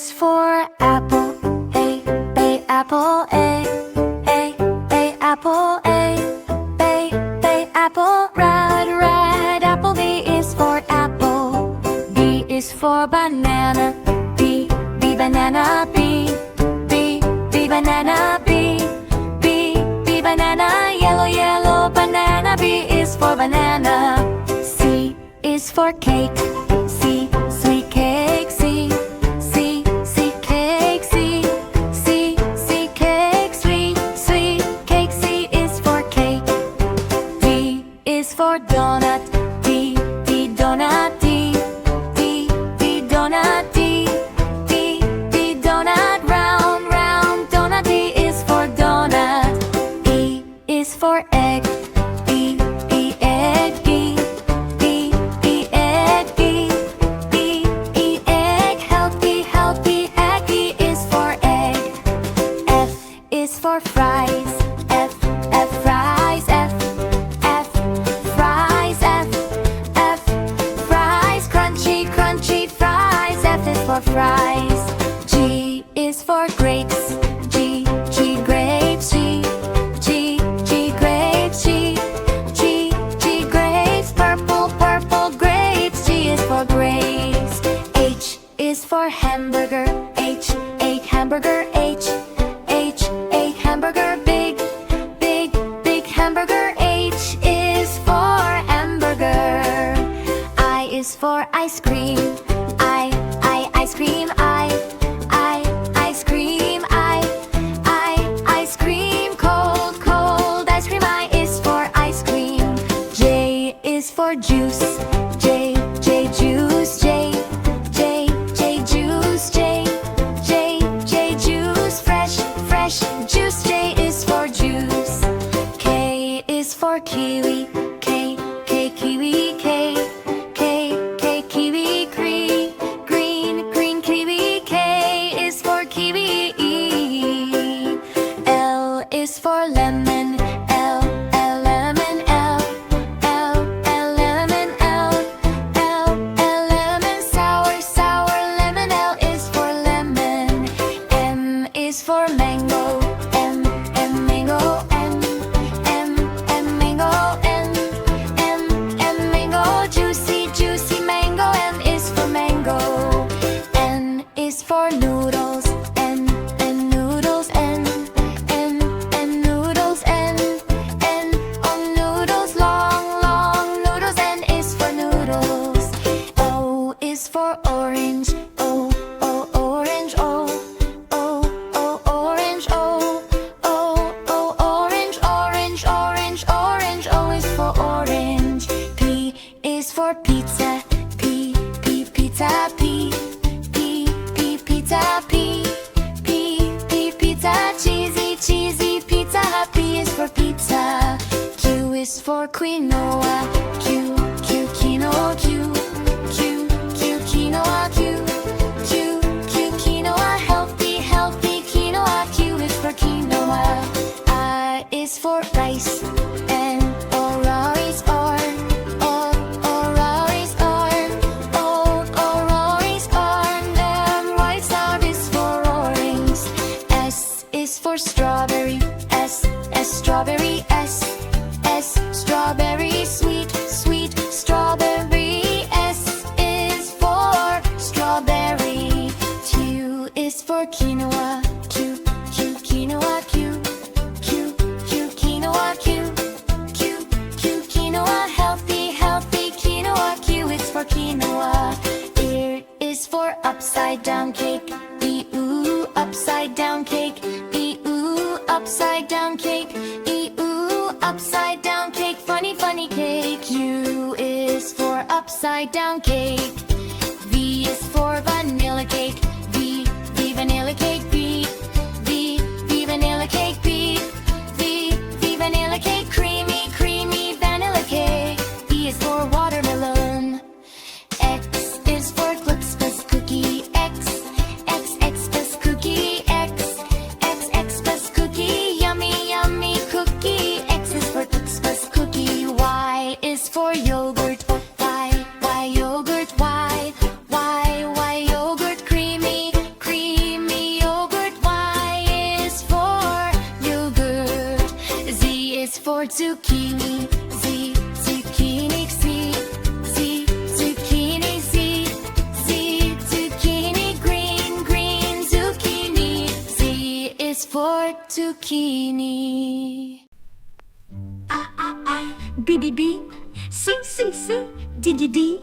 is for apple. A, apple. A, apple. A, apple. Red apple. B is for apple. B is for banana. B, banana. B, banana. B, banana. Yellow banana. B is for banana. C is for cake. C, sweet cake. C, cake. C, cake. Sweet cake. C is for cake. D is for donut. D, donut. D, donut. D, donut. Round donut. D is for donut. E is for egg. E, egg. E, egg. E, egg. Healthy egg. E is for egg. F is for fries. F, fries. F, fries. F, fries. Crunchy fries. F is for fries. G is for grapes. G, grapes. G, grapes. G, grapes. Purple grapes. G is for grapes. H is for hamburger. H, hamburger. H, hamburger. Big hamburger. H is for hamburger. I is for ice cream. Ice cream. Ice cream. Ice cream. Cold ice cream. I is for ice cream. J is for juice. J, juice. J, juice. J, juice. Fresh juice. J is for juice. K is for kiwi. K, kiwi. K, kiwi. Green kiwi. K is for kiwi. L is for lemon. L, lemon. L, lemon. L, lemon. Sour lemon. L is for lemon. M is for mango. M, mango. N, mango. N, mango. Juicy mango. N is for mango. N is for noodles. N, noodles. N, noodles. N, noodles. Long noodles. N is for noodles. O is for orange. O, orange. O, orange. O, orange. O is for orange. P is for pizza. P, pizza. P, pizza. P, pizza. Cheesy pizza. P is for pizza. Q is for quinoa. Q, quinoa. Q, quinoa. Q, quinoa. Healthy quinoa. Q is for quinoa. R is for rice. N, rice. R, rice. Rice. Rice. R is for orange. S is for strawberry. S, strawberry. S, strawberry. Sweet strawberry. S is for strawberry. Q is for quinoa. Q, quinoa. Q, quinoa. Q, quinoa. Healthy quinoa. Q is for quinoa. Ear is for upside down cake. E-oo, upside down cake. E-oo, upside down cake. E-oo, upside down cake. Funny cake. U is for upside down cake. V is for vanilla cake. V, vanilla cake. B, vanilla cake. B, vanilla cake. Creamy vanilla cake. E is for watermelon. X is for Clips cookie. X plus cookie. X plus cookie. Yummy cookie. X is for Clips plus cookie. Y is for yogurt. Y yogurt. Y zucchini. Z, zucchini. Z, Z, zucchini. Z, Z, zucchini. Green, green zucchini. Z is for zucchini. B B B, C C C, D D D,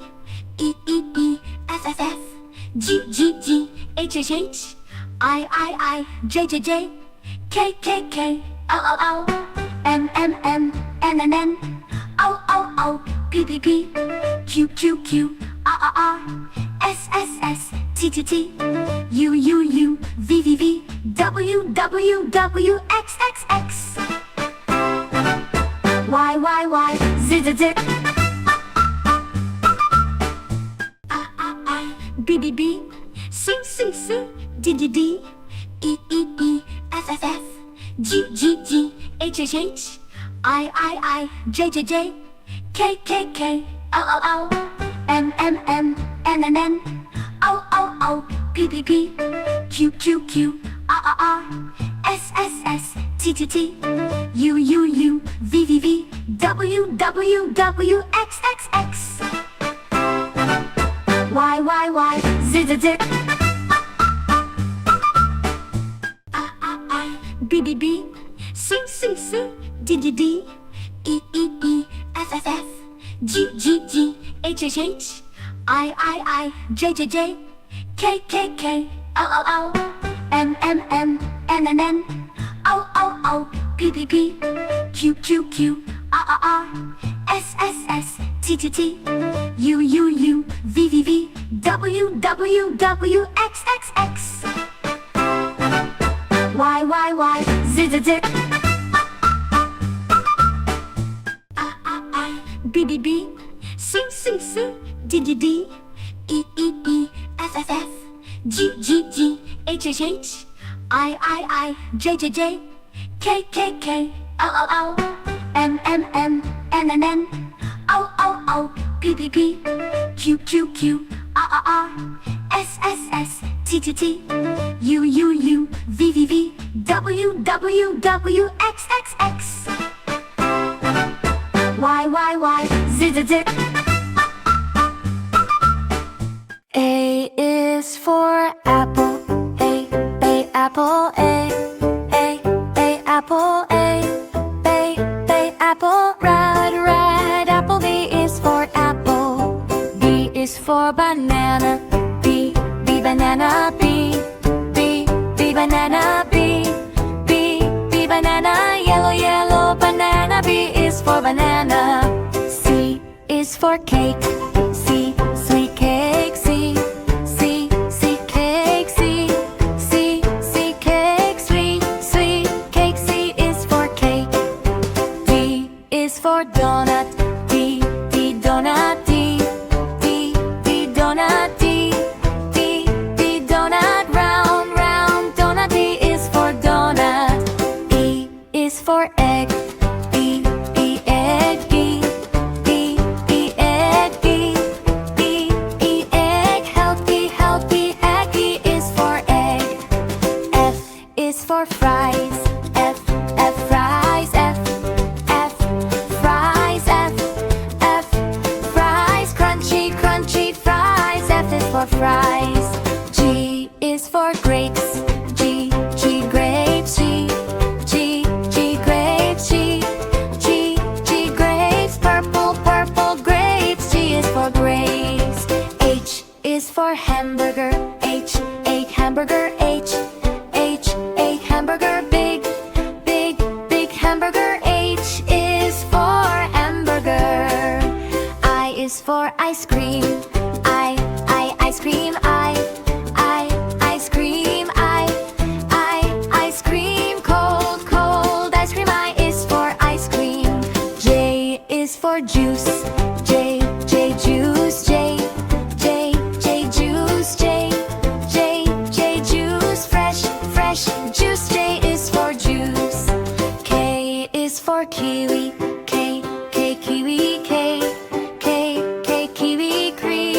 E E E, F F F, G G G, H H H, I, J J J, K K K, L L L, M M M, N N N, O O O, P P P, Q Q Q, R R R, S S S, T T T, U U U, V V V, W W W, X X X, Y, Z, Z, Z. B, B, B, C, C, C, D, D, D, E, E, E, F, F, F, G, G, G, H, H, H, I, J, J, J, K, K, K, L, L, L, M, M, M, N, N, N, O, O, O, P, P, P, Q, Q, Q, R, R, R, S, S, S, T, T, T, U, U, U, V, V, V, W, W, W, X, X, X, Y, Z, Z, Z. B, B, B, C, C, C, D, D, D, E, E, E, F, F, F, G, G, G, H, H, H, I, J, J, J, K, K, K, L, L, L, M, M, M, N, N, N, O, O, O, P, P, P, Q, Q, Q, R, R, R, S, S, S, T, T, T, U, U, U, V, V, V, W, W, W, X, X, X, Y, Z, Z, Z. B, B, B, C, C, C, D, D, D, E, E, E, F, F, F, G, G, G, H, H, H, I, J, J, J, K, K, K, L, L, L, M, M, M, N, N, N, O, O, O, P, P, P, Q, Q, Q, R, R, R, S, S, S, T, T, T, U, U, U, V, V, V, W, W, W, X, X, X, Y, Z, Z, Z. A is for apple. A, apple. A, apple. A, apple. Red apple. B is for apple. B is for banana. B, banana. B, banana. B, banana. Yellow banana. B is for banana. C is for cake. C, sweet cake. C, cake. C, cake. Sweet cake. C is for cake. D is for donut. D, donut. D, donut. D, donut. Round donut. D is for donut. E is for egg. E, egg. E, egg. E, egg. Healthy egg. E is for egg. F is for fries. F, fries. F, fries. F, fries. Crunchy fries. F is for fries. G is for grapes. G, grapes. G, grapes. G, grapes. Purple grapes. G is for grapes. H is for hamburger. H, hamburger. H, hamburger. Big hamburger. H is for hamburger. I is for ice cream. I, ice cream. I, ice cream. I, ice cream. Cold ice cream. I is for ice cream. J is for juice. J, juice. J, juice. J, juice. Fresh juice. J is for juice. K is for kiwi. K, kiwi. K, kiwi. Cream.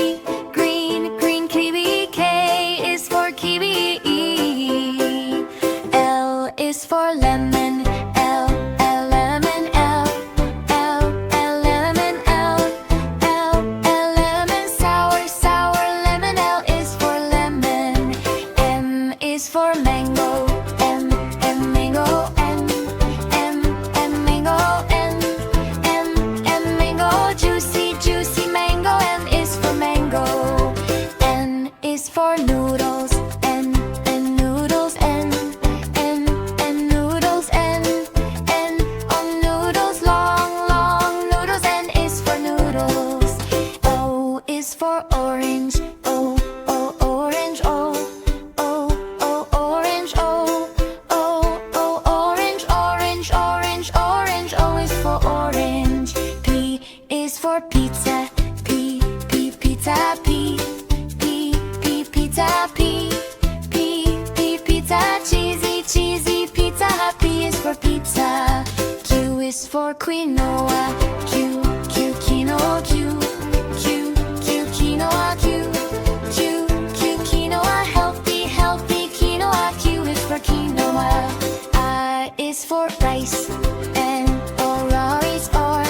for mango. M mango. N mango. N mango. Juicy mango. M is for mango. N is for noodles. N noodles. N noodles. N noodles. Long noodles. N is for noodles. O is for orange. O orange. O orange. Orange. O is for orange. P is for pizza. P pizza. P pizza. P pizza. Cheesy pizza. P is for pizza. Q is for quinoa. Q quinoa. Q quinoa. Q quinoa. Healthy quinoa. Q is for quinoa. R is for rice. N rice. R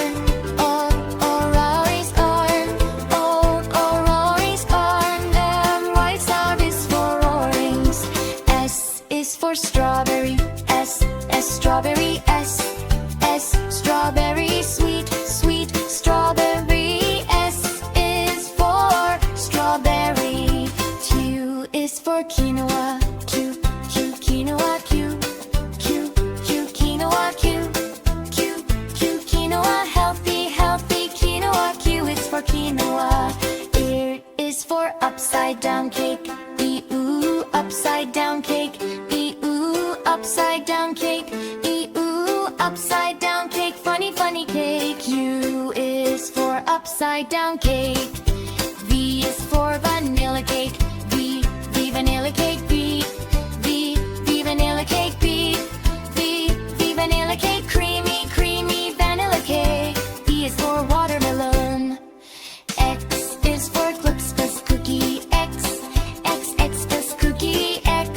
rice. Rice. R is for orange. S is for strawberry. S strawberry. S strawberry. Sweet strawberry. S is for strawberry. Q is for quinoa. Q quinoa. Q quinoa. Q quinoa. Healthy quinoa. Q is for quinoa. R is for upside down cake. Ooh, upside down cake. Ooh, upside down cake. Ooh, upside down cake. Funny cake. U is for upside down cake. V is for vanilla cake. V vanilla cake. V vanilla cake. V vanilla cake. Creamy vanilla cake. E is for watermelon. X is for Clips cookie. X plus cookie. X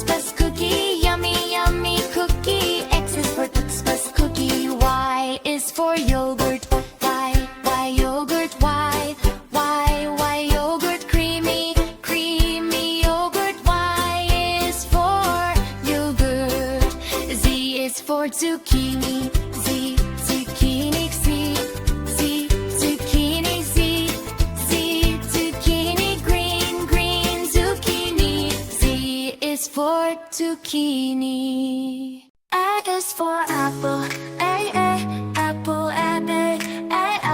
plus cookie. Yummy cookie. X is for Clips plus cookie. Y is for yogurt. Y yogurt. Y yogurt. Creamy yogurt. Y is for yogurt. Z is for zucchini. Zucchini. Zucchini. Zucchini. Green zucchini. Z is for zucchini. A is for apple. Apple.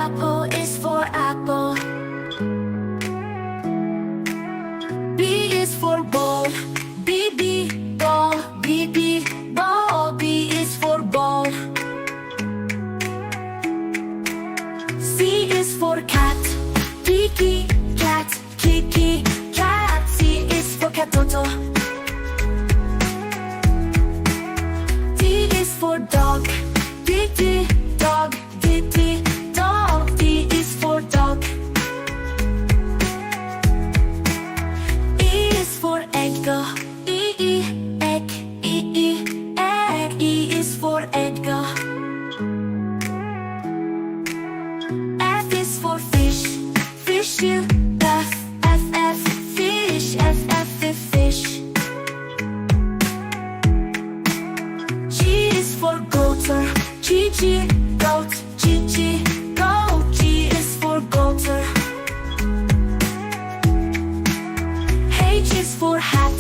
Apple is for apple. B is for ball. Ball. Ball. B is for ball. C is for cat. Cat. Cat. C is for catoto. D is for dog. Dog. Dog. D is for dog. E is for egg. Egg. E is for egg. F is for fish. Fish. F. Fish. F. Fish. G is for goat. Goat. Goat. G is for goat. H is for hat.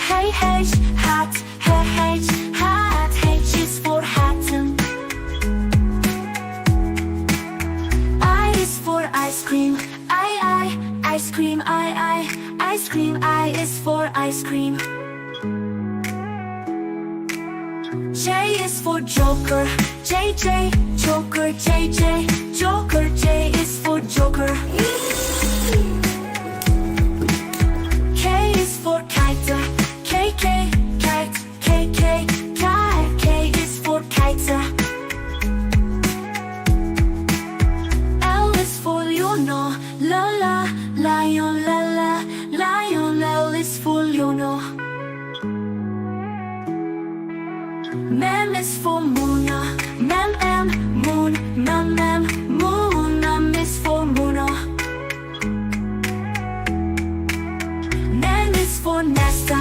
Hat. H is for hat. I is for ice cream. Ice cream. Ice cream. I is for ice cream. J is for joker. Joker. Joker. J is for joker. K is for kite. Kite. K is for kite. L is for lion. Lion. L is for lion. M is for moon. Moon. Moon. M is for moon. N is for nest.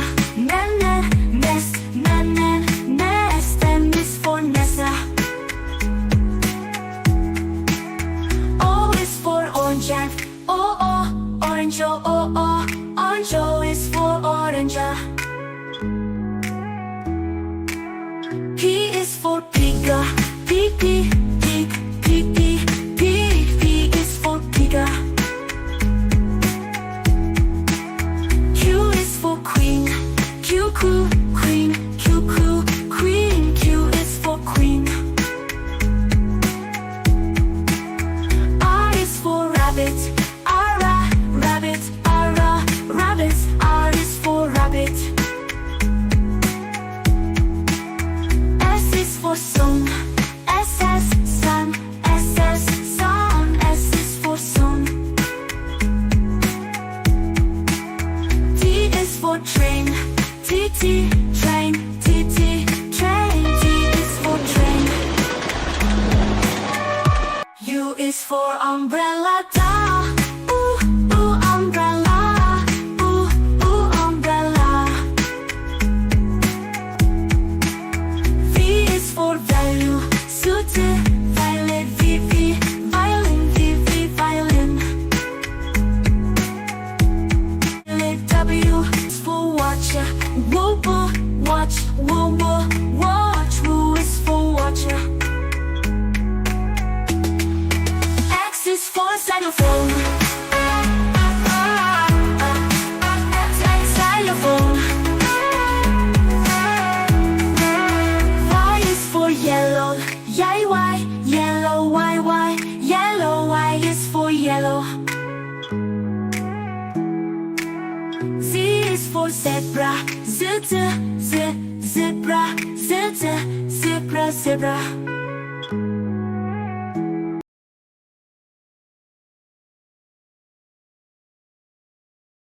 T, train, T, train. T is for train. U is for umbrella, da. Ooh, umbrella. Ooh, umbrella. V is for value, suit, violet, V, violin, V, violin. W is for watch, woo, watch, woo, watch. Woo is for watcher. X is for xylophone. Xylophone. Y is for yellow, Y, yellow, Y, yellow. Y is for yellow. Z is for zebra, zebra, zebra, zebra.